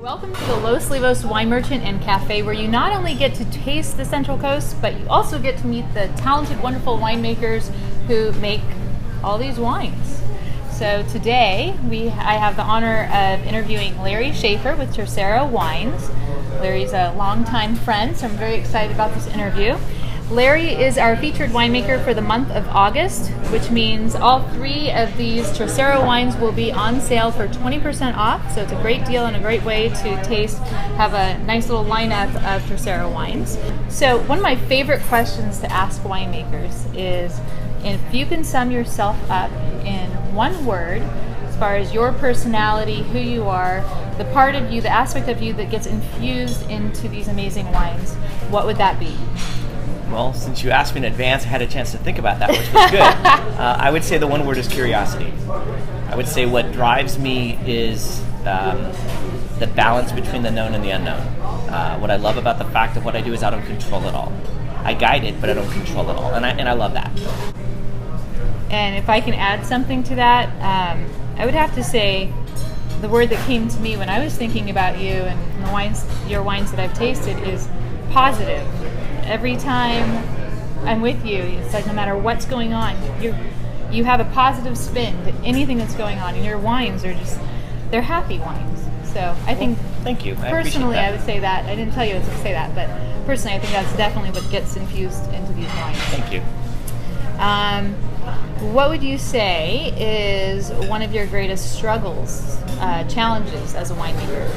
Welcome to the Olivos Wine Merchant and Cafe, where you not only get to taste the Central Coast, but you also get to meet the talented, wonderful winemakers who make all these wines. So today, I have the honor of interviewing Larry Schaffer with Tercero Wines. Larry's a longtime friend, so I'm very excited about this interview. Larry is our featured winemaker for the month of August, which means all three of these Tercero wines will be on sale for 20% off. So it's a great deal and a great way to taste, have a nice little lineup of Tercero wines. So one of my favorite questions to ask winemakers is, if you can sum yourself up in one word, as far as your personality, who you are, the part of you, the aspect of you that gets infused into these amazing wines, what would that be? Well, since you asked me in advance, I had a chance to think about that, which was good. I would say the one word is curiosity. I would say what drives me is the balance between the known and the unknown. What I love about the fact of what I do is I don't control it all. I guide it, but I don't control it all, and I love that. And if I can add something to that, I would have to say the word that came to me when I was thinking about you and the wines, your wines that I've tasted, is positive. Every time I'm with you, it's like no matter what's going on, you have a positive spin to anything that's going on, and your wines are they're happy wines. So I think, thank you. Personally, I would say that. I didn't tell you to say that, but personally, I think that's definitely what gets infused into these wines. Thank you. What would you say is one of your greatest struggles, challenges as a winemaker?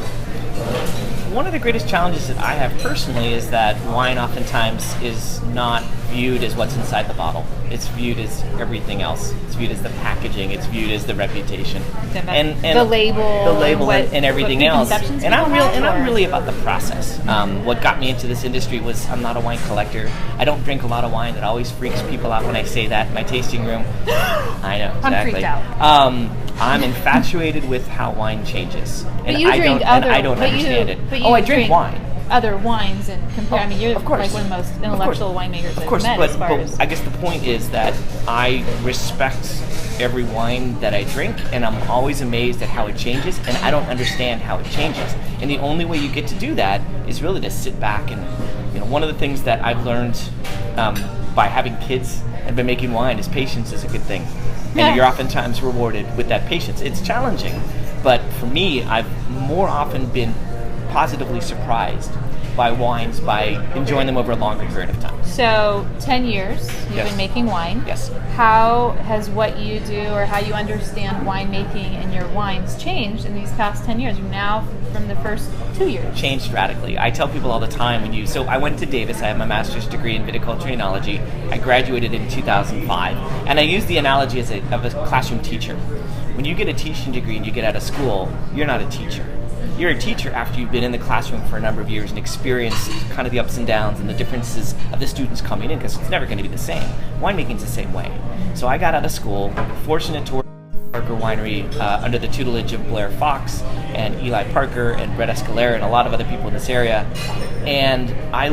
One of the greatest challenges that I have personally is that wine oftentimes is not viewed as what's inside the bottle. It's viewed as everything else. It's viewed as the packaging. It's viewed as the reputation, and the label, and everything else. And I'm really about the process. What got me into this industry was I'm not a wine collector. I don't drink a lot of wine. It always freaks people out when I say that in my tasting room. I know, exactly. I'm freaked out. I'm infatuated with how wine changes, and I don't understand it. I drink wine. Other wines and compare. I mean, you're like one of the most intellectual winemakers I've met. But I guess the point is that I respect every wine that I drink, and I'm always amazed at how it changes, and I don't understand how it changes. And the only way you get to do that is really to sit back and, one of the things that I've learned by having kids and by making wine is patience is a good thing. And you're oftentimes rewarded with that patience. It's challenging, but for me, I've more often been positively surprised by wines by enjoying them over a longer period of time. So 10 years you've been making wine. Yes. How has what you do or how you understand winemaking and your wines changed in these past 10 years? Now from the first 2 years. Changed radically. I tell people all the time so I went to Davis. I have my master's degree in viticulture and enology. I graduated in 2005, and I use the analogy of a classroom teacher. When you get a teaching degree and you get out of school, you're not a teacher. You're a teacher after you've been in the classroom for a number of years and experienced kind of the ups and downs and the differences of the students coming in, because it's never going to be the same. Winemaking's the same way. So I got out of school, fortunate to work at Parker Winery under the tutelage of Blair Fox and Eli Parker and Brett Escalera and a lot of other people in this area. And I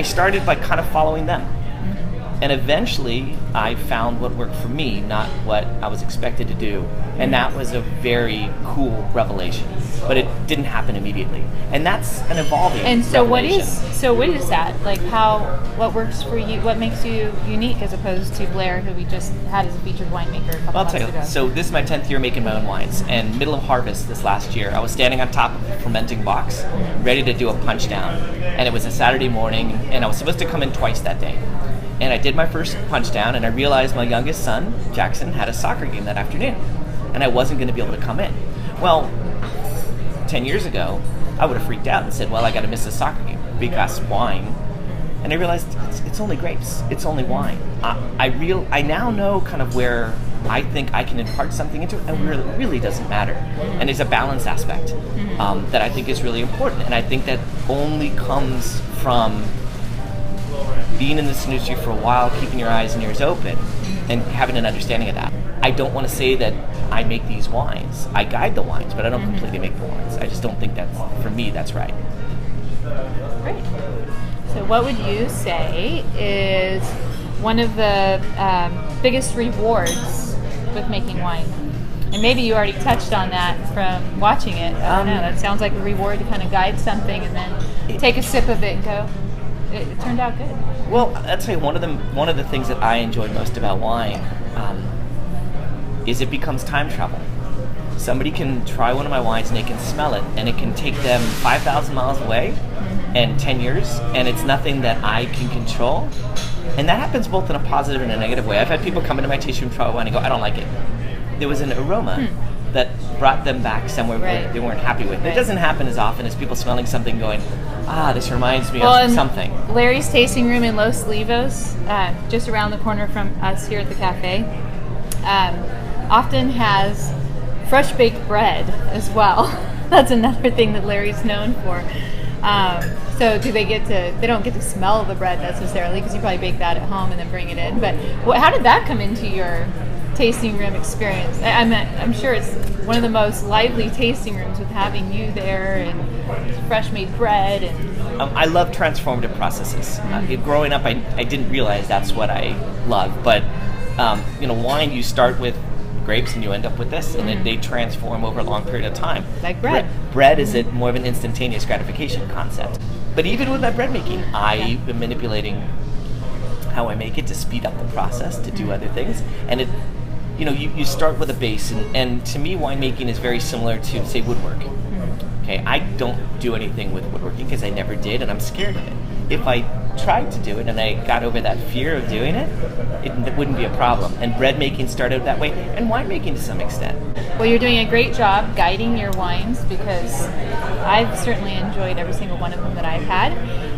started by kind of following them. And eventually, I found what worked for me, not what I was expected to do. And that was a very cool revelation. But it didn't happen immediately. And that's an evolving revelation. What is that? Like what works for you? What makes you unique as opposed to Blair, who we just had as a featured winemaker a couple months ago? So this is my 10th year making my own wines. And middle of harvest this last year, I was standing on top of a fermenting box, ready to do a punch down. And it was a Saturday morning, and I was supposed to come in twice that day. And I did my first punch down, and I realized my youngest son, Jackson, had a soccer game that afternoon, and I wasn't going to be able to come in. Well, 10 years ago, I would have freaked out and said, well, I got to miss the soccer game because wine. And I realized it's only grapes. It's only wine. I now know kind of where I think I can impart something into it, and where it really doesn't matter. And there's a balance aspect that I think is really important, and I think that only comes from being in this industry for a while, keeping your eyes and ears open, and having an understanding of that. I don't want to say that I make these wines. I guide the wines, but I don't completely make the wines. I just don't think for me, that's right. Great. So what would you say is one of the biggest rewards with making wine And maybe you already touched on that from watching it. I don't know. That sounds like a reward to kind of guide something and then take a sip of it and go, it turned out good. Well, I'd say one of the things that I enjoy most about wine is it becomes time travel. Somebody can try one of my wines and they can smell it, and it can take them 5,000 miles away and 10 years, and it's nothing that I can control. And that happens both in a positive and a negative way. I've had people come into my tasting room, try wine, and go, I don't like it. There was an aroma that brought them back somewhere where they weren't happy with. It doesn't happen as often as people smelling something going, this reminds me of something. Larry's tasting room in Los Olivos, just around the corner from us here at the cafe, often has fresh baked bread as well. That's another thing that Larry's known for. So they don't get to smell the bread necessarily, because you probably bake that at home and then bring it in. But how did that come into your tasting room experience? I'm sure it's one of the most lively tasting rooms with having you there and fresh made bread. And I love transformative processes. Growing up, I didn't realize that's what I love. But wine, you start with grapes and you end up with this, and then they transform over a long period of time. Like bread. Bread is more of an instantaneous gratification concept. But even with my bread making, I've been manipulating how I make it to speed up the process, to do other things. And it, you start with a base, and to me, winemaking is very similar to, say, woodwork. Okay, I don't do anything with woodworking because I never did, and I'm scared of it. If I tried to do it and I got over that fear of doing it, it wouldn't be a problem. And bread making started that way, and winemaking to some extent. Well, you're doing a great job guiding your wines, because I've certainly enjoyed every single one of them that I've had.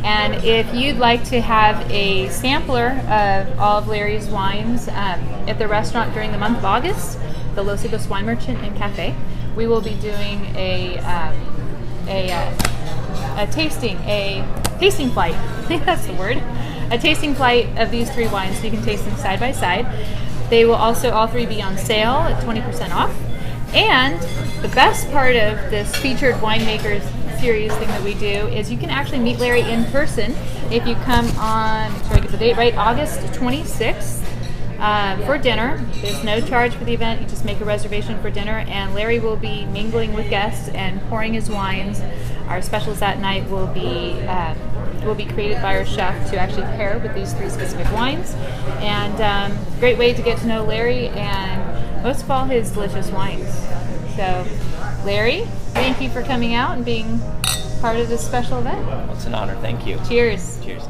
And if you'd like to have a sampler of all of Larry's wines at the restaurant during the month of August, the Los Olivos Wine Merchant and Cafe, we will be doing a tasting flight. I think that's the word. A tasting flight of these three wines, so you can taste them side by side. They will also all three be on sale at 20% off. And the best part of this featured winemakers series thing that we do is you can actually meet Larry in person if you come on, make sure I get the date right, August 26th. For dinner. There's no charge for the event. You just make a reservation for dinner, and Larry will be mingling with guests and pouring his wines. Our specials that night will be created by our chef to actually pair with these three specific wines. And great way to get to know Larry and most of all his delicious wines. So, Larry, thank you for coming out and being part of this special event. Well, it's an honor. Thank you. Cheers. Cheers.